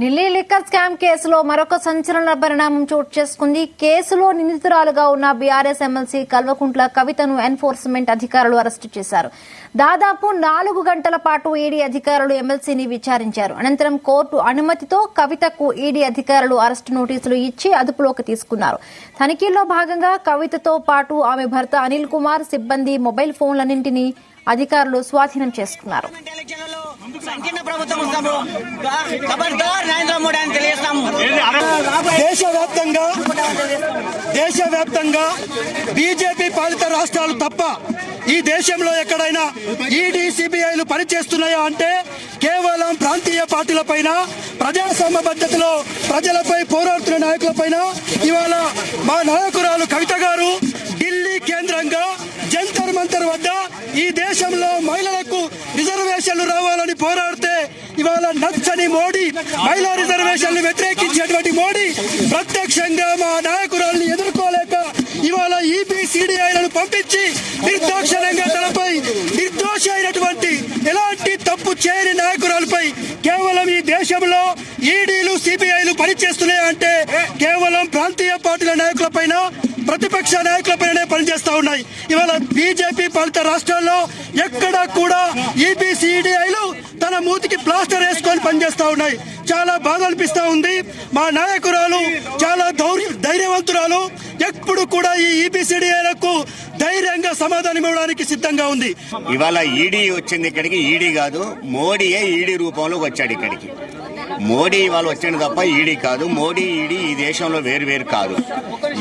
Delhi liquor scam కేసులో మరొక సంచలన పరిణామం చోటు చేసుకుంది. కేసులో నిందితురాలుగా ఉన్న బీఆర్ఎస్ ఎమ్మెల్సీ కల్వకుంట్ల కవితను ఎన్ఫోర్స్మెంట్ అధికారులు అరెస్టు చేశారు. దాదాపు 4 గంటల పాటు ఈడీ అధికారులు ఎమ్మెల్సీని విచారించారు. అనంతరం కోర్టు అనుమతితో కవితకు ఈడీ అధికారులు అరెస్టు నోటీసులు ఇచ్చి అదుపులోకి తీసుకున్నారు. తనిఖీల్లో భాగంగా కవితతో పాటు ఆమె భర్త అనిల్ కుమార్, సిబ్బంది మొబైల్ ఫోన్లన్నింటినీ అధికారులు స్వాధీనం చేసుకున్నారు. దేశవ్యాప్తంగా బీజేపీ పాలిత రాష్ట్రాలు తప్ప ఈ దేశంలో ఎక్కడైనా ఈడీ, సిబిఐలు పనిచేస్తున్నాయా అంటే కేవలం ప్రాంతీయ పార్టీలపైన, ప్రజాస్వామ్య పద్ధతిలో ప్రజలపై పోరాడుతున్న నాయకులపైన. ఇవాళ మా నాయకురాలు కవిత గారు ఢిల్లీ కేంద్రంగా జంతర్ మంతర్ వద్ద ఈ దేశంలో మహిళలకు రిజర్వేషన్లు రావాలని పోరాడితే ఇవాళ నచ్చని మోడీ, మహిళా రిజర్వేషన్లు వ్యతిరేకించేటువంటి మోడీ ప్రత్యక్షంగా మా నాయకురాలను ఎదుర్కోలేక ఇవాళ ఈబీసీడీఐలను పంపించి నిర్దాక్షిణ్యంగా తనపై నిర్దోషి అయినటువంటి ఎలాంటి తప్పు చేయని నాయకురాలపై కేవలం ఈ దేశంలో ఈడీలు, సిబిఐలు పనిచేస్తున్నాయంటే కేవలం ప్రాంతీయ పార్టీల నాయకులపైన, ప్రతిపక్ష నాయకులపైనే పనిచేస్తా ఉన్నాయి. ఇవాళ బీజేపీ పాలిత రాష్ట్రాల్లో ఎక్కడా కూడా ఈబీసీడీఐలు తన మూతికి ప్లాస్టర్ వేసుకొని పనిచేస్తా ఉన్నాయి. చాలా బాధ అనిపిస్తా ఉంది. మా నాయకురాలు చాలా ధైర్యవంతురాలు. ఎప్పుడు కూడా ఈ ఈబీసీడీఐలకు ధైర్యంగా సమాధానం ఇవ్వడానికి సిద్ధంగా ఉంది. ఇవాళ ఈడీ వచ్చింది ఇక్కడికి. ఈడీ కాదు, మోడీయే ఈడీ రూపంలో వచ్చాడు ఇక్కడికి. మోడీ ఇవాళ వచ్చింది తప్ప ఈడీ కాదు. మోడీ, ఈడీ ఈ దేశంలో వేరు కాదు.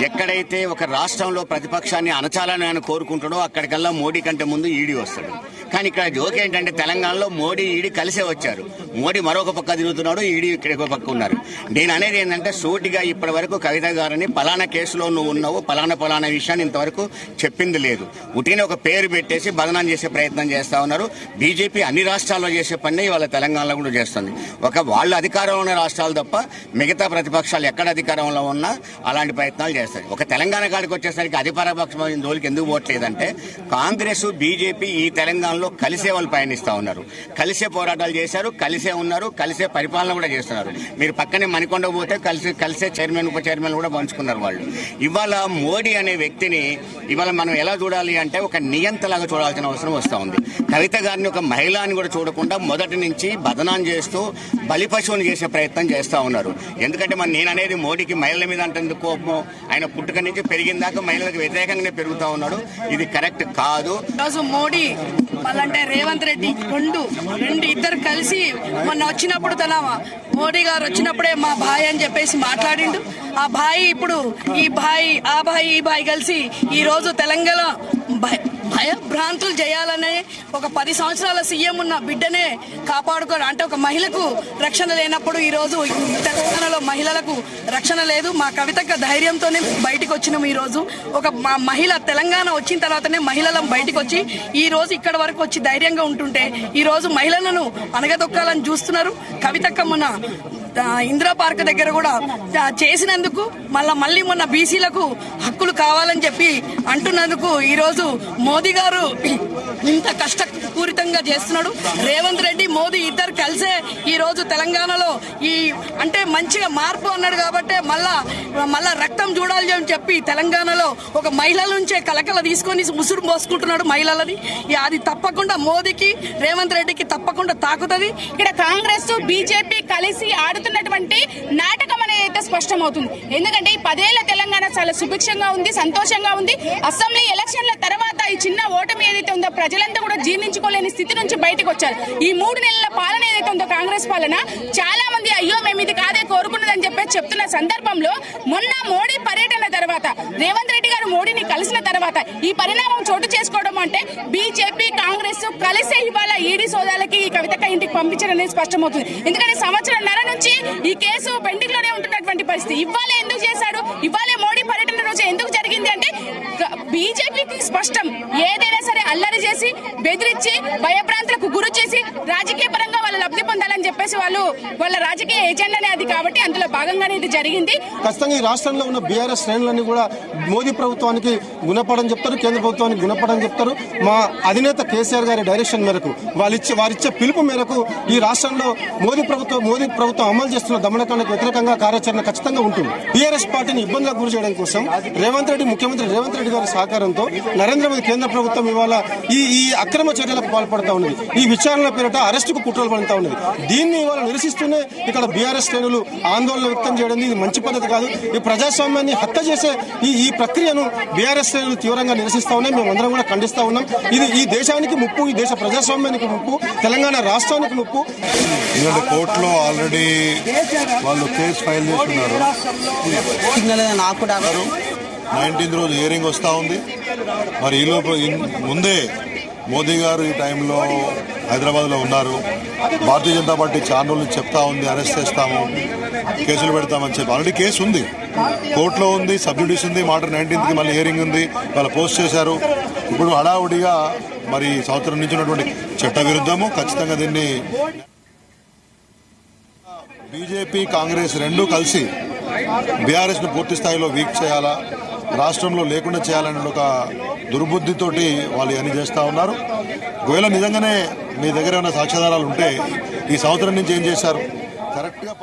ఎక్కడైతే ఒక రాష్ట్రంలో ప్రతిపక్షాన్ని అణచాలని ఆయన కోరుకుంటాడో అక్కడికల్లా మోడీ కంటే ముందు ఈడీ వస్తాడు. కానీ ఇక్కడ జోక్ ఏంటంటే తెలంగాణలో మోడీ, ఈడీ కలిసే వచ్చారు. మోడీ మరొక పక్క తిరుగుతున్నాడు, ఈడీ ఇక్కడ పక్క ఉన్నారు. నేను అనేది ఏంటంటే సూటిగా ఇప్పటి వరకు కవిత గారిని పలానా కేసులో నువ్వు ఉన్నావు, పలానా విషయాన్ని ఇంతవరకు చెప్పింది లేదు. ఉట్టిని ఒక పేరు పెట్టేసి బదనాం చేసే ప్రయత్నం చేస్తా ఉన్నారు. బీజేపీ అన్ని రాష్ట్రాల్లో చేసే పని ఇవాళ తెలంగాణలో కూడా చేస్తుంది. వాళ్ళ అధికారంలో ఉన్న రాష్ట్రాలు తప్ప మిగతా ప్రతిపక్షాలు ఎక్కడ అధికారంలో ఉన్నా అలాంటి ప్రయత్నాలు చేస్తాయి. ఒక తెలంగాణ కాడికి వచ్చేసరికి అధికారపక్షమైన జోలికి ఎందుకు పోవట్లేదంటే కాంగ్రెస్, బీజేపీ ఈ తెలంగాణలో కలిసే వాళ్ళు పయనిస్తా ఉన్నారు. కలిసే పోరాటాలు చేశారు, కలిసే ఉన్నారు, కలిసే పరిపాలన కూడా చేస్తున్నారు. మీరు పక్కనే మణికొండ పోతే కలిసే చైర్మన్, ఉప చైర్మన్ కూడా పంచుకున్నారు వాళ్ళు. ఇవాళ మోడీ అనే వ్యక్తిని ఇవాళ మనం ఎలా చూడాలి అంటే ఒక నియంతలాగా చూడాల్సిన అవసరం వస్తూ ఉంది. కవిత గారిని ఒక మహిళ అని కూడా చూడకుండా మొదటి నుంచి బదనాం చేస్తూ బలిపశువుని చేసే ప్రయత్నం చేస్తా ఉన్నారు. ఎందుకంటే నేను అనేది మోడీకి మహిళల మీద అంటే కోపం. ఆయన పుట్టుక నుంచి పెరిగిన దాకా మహిళలకు వ్యతిరేకంగానే పెరుగుతా ఉన్నాడు. ఇది కరెక్ట్ కాదు. మోడీ వాళ్ళంటే రేవంత్ రెడ్డి రెండు ఇద్దరు కలిసి మొన్న వచ్చినప్పుడు మోడీ గారు వచ్చినప్పుడే మా భాయ్ అని చెప్పేసి మాట్లాడిండు. ఆ భాయ్ ఇప్పుడు ఈ భాయ్ కలిసి ఈ రోజు తెలంగాణ భయభ్రాంతులు చేయాలనే ఒక 10 సంవత్సరాల సీఎం ఉన్న బిడ్డనే కాపాడుకోవడం అంటే ఒక మహిళకు రక్షణ లేనప్పుడు ఈ రోజు తెలంగాణలో మహిళలకు రక్షణ లేదు. మా కవితక్క ధైర్యంతోనే బయటకు వచ్చినాము. ఈ రోజు ఒక మహిళ తెలంగాణ వచ్చిన తర్వాతనే మహిళలను బయటకు వచ్చి ఈ రోజు ఇక్కడ వరకు వచ్చి ధైర్యంగా ఉంటుంటే ఈ రోజు మహిళలను అనగదొక్కాలని చూస్తున్నారు. కవితక్క మొన్న ఇందిరా పార్క్ దగ్గర కూడా చేసినందుకు మళ్ళీ మొన్న బీసీలకు హక్కులు కావాలని చెప్పి అంటున్నందుకు ఈ రోజు మోదీ గారు ఇంత కష్టపూరితంగా చేస్తున్నాడు. రేవంత్ రెడ్డి, మోదీ ఇద్దరు కలిసే ఈ రోజు తెలంగాణలో అంటే మంచిగా మార్పు అన్నాడు కాబట్టి మళ్ళా రక్తం చూడాలి అని చెప్పి తెలంగాణలో ఒక మహిళల నుంచే కలకల తీసుకొని ముసురు మోసుకుంటున్నాడు మహిళలని. అది తప్పకుండా మోదీకి, రేవంత్ రెడ్డికి తప్పకుండా తాకుతుంది. ఇక్కడ కాంగ్రెస్, బీజేపీ కలిసి ఆడుతున్నటువంటి నాటకం అనేది అయితే స్పష్టమవుతుంది. ఎందుకంటే ఈ 10 ఏళ్ల తెలంగాణ చాలా సుభిక్షంగా ఉంది, సంతోషంగా ఉంది. అసెంబ్లీ ఎలక్షన్ల తర్వాత ఈ చిన్న ఓటమి ఏదైతే ఉందో ప్రజలంతా కూడా జీర్ణించుకోలేని స్థితి నుంచి బయటకు వచ్చారు. ఈ 3 నెలల పాలన ఏదైతే ఉందో కాంగ్రెస్ పాలన, చాలా మంది అయ్యో మేము ఇది కాదే కోరుకున్నదని చెప్పి చెప్తున్న సందర్భంలో మొన్న మోడీ పర్యటన తర్వాత, రేవంత్ రెడ్డి గారు మోడీని కలిసిన తర్వాత ఈ పరిణామం చోటు చేసుకోవడం అంటే బీజేపీ, కాంగ్రెస్ కలిసే ఇవాళ ఈడీ సోదాలకి ఈ కవితక్క ఇంటికి పంపించడం అనేది స్పష్టమవుతుంది. ఎందుకంటే సంవత్సరంన్నర నుంచి ఈ కేసు పెండింగ్ లోనే ఉంటున్నటువంటి పరిస్థితి. ఇవాళే ఎందుకు చేశాడు, ఇవాళే మోడీ పర్యటన రోజు ఎందుకు జరిగింది అంటే బీజేపీకి స్పష్టం. ఏదైనా సరే అల్లరి చేసి, బెదిరించి, భయభ్రాంతులకు గురి చేసి రాజకీయ పరంగా వాళ్ళు లబ్ధి పొందాలని చెప్పేసి వాళ్ళ రాజకీయ ఎజెండానే అది కాబట్టి అందులో భాగంగానే ఇది జరిగింది. ఖచ్చితంగా ఈ రాష్ట్రంలో ఉన్న బీఆర్ఎస్ శ్రేణులన్నీ కూడా మోదీ ప్రభుత్వానికి గుణపడని చెప్తారు, కేంద్ర ప్రభుత్వానికి గుణపడని చెప్తారు. మా అధినేత కేసీఆర్ గారి డైరెక్షన్ మేరకు వారిచ్చే పిలుపు మేరకు ఈ రాష్ట్రంలో మోదీ ప్రభుత్వం అమలు చేస్తున్న దమనకాండకు వ్యతిరేకంగా కార్యాచరణ ఖచ్చితంగా ఉంటుంది. టీఆర్ఎస్ పార్టీని ఇబ్బందులకు గురి చేయడం కోసం ముఖ్యమంత్రి రేవంత్ రెడ్డి గారి సహకారంతో నరేంద్ర మోదీ కేంద్ర ప్రభుత్వం ఇవాళ ఈ అక్రమ చర్యలకు పాల్పడతా ఉన్నది. ఈ విచారణ పేరిట అరెస్టుకు కుట్రలు పడుతూ ఉన్నది. దీన్ని ఇవాళ నిరసిస్తూనే ఇక్కడ బీఆర్ఎస్ శ్రేణులు ఆందోళన వ్యక్తం చేయడం ఇది మంచి పద్ధతి కాదు. ఈ ప్రజాస్వామ్యాన్ని హత్య చేసే ఈ ప్రక్రియను బీఆర్ఎస్ శ్రేణులు తీవ్రంగా నిరసిస్తా ఉన్నాయి. మేమందరం కూడా ఖండిస్తా ఉన్నాం. ఇది ఈ దేశానికి ముప్పు, ఈ దేశ ప్రజాస్వామ్యానికి ముప్పు, తెలంగాణ రాష్ట్రానికి ముప్పు. కోర్టులో ఆల్రెడీ వాళ్ళు కేసు ఫైల్ చేస్తున్నారు. 19th రోజు హియరింగ్ వస్తూ ఉంది. మరి ఈ లోపు ముందే మోదీ గారు ఈ టైంలో హైదరాబాద్లో ఉన్నారు. భారతీయ జనతా పార్టీ చాలా రోజులు చెప్తా ఉంది అరెస్ట్ చేస్తాము, కేసులు పెడతామని చెప్పి. ఆల్రెడీ కేసు ఉంది, కోర్టులో ఉంది, సబ్జుడిస్ ఉంది. మాట 19th మళ్ళీ హియరింగ్ ఉంది, వాళ్ళు పోస్ట్ చేశారు. ఇప్పుడు హడావుడిగా మరి సంవత్సరం నుంచి ఉన్నటువంటి చట్ట విరుద్ధము. ఖచ్చితంగా దీన్ని బీజేపీ కాంగ్రెస్ రెండూ కలిసి బీఆర్ఎస్ ను పూర్తి స్థాయిలో వీక్ చేయాలా, రాష్ట్రంలో లేకుండా చేయాలనే ఒక దుర్బుద్ధితోటి వాళ్ళు అన్ని చేస్తా ఉన్నారు. ఒకవేళ నిజంగానే మీ దగ్గర ఉన్న సాక్ష్యాధారాలు ఉంటే ఈ సంవత్సరం నుంచి ఏం చేశారు కరెక్ట్ గా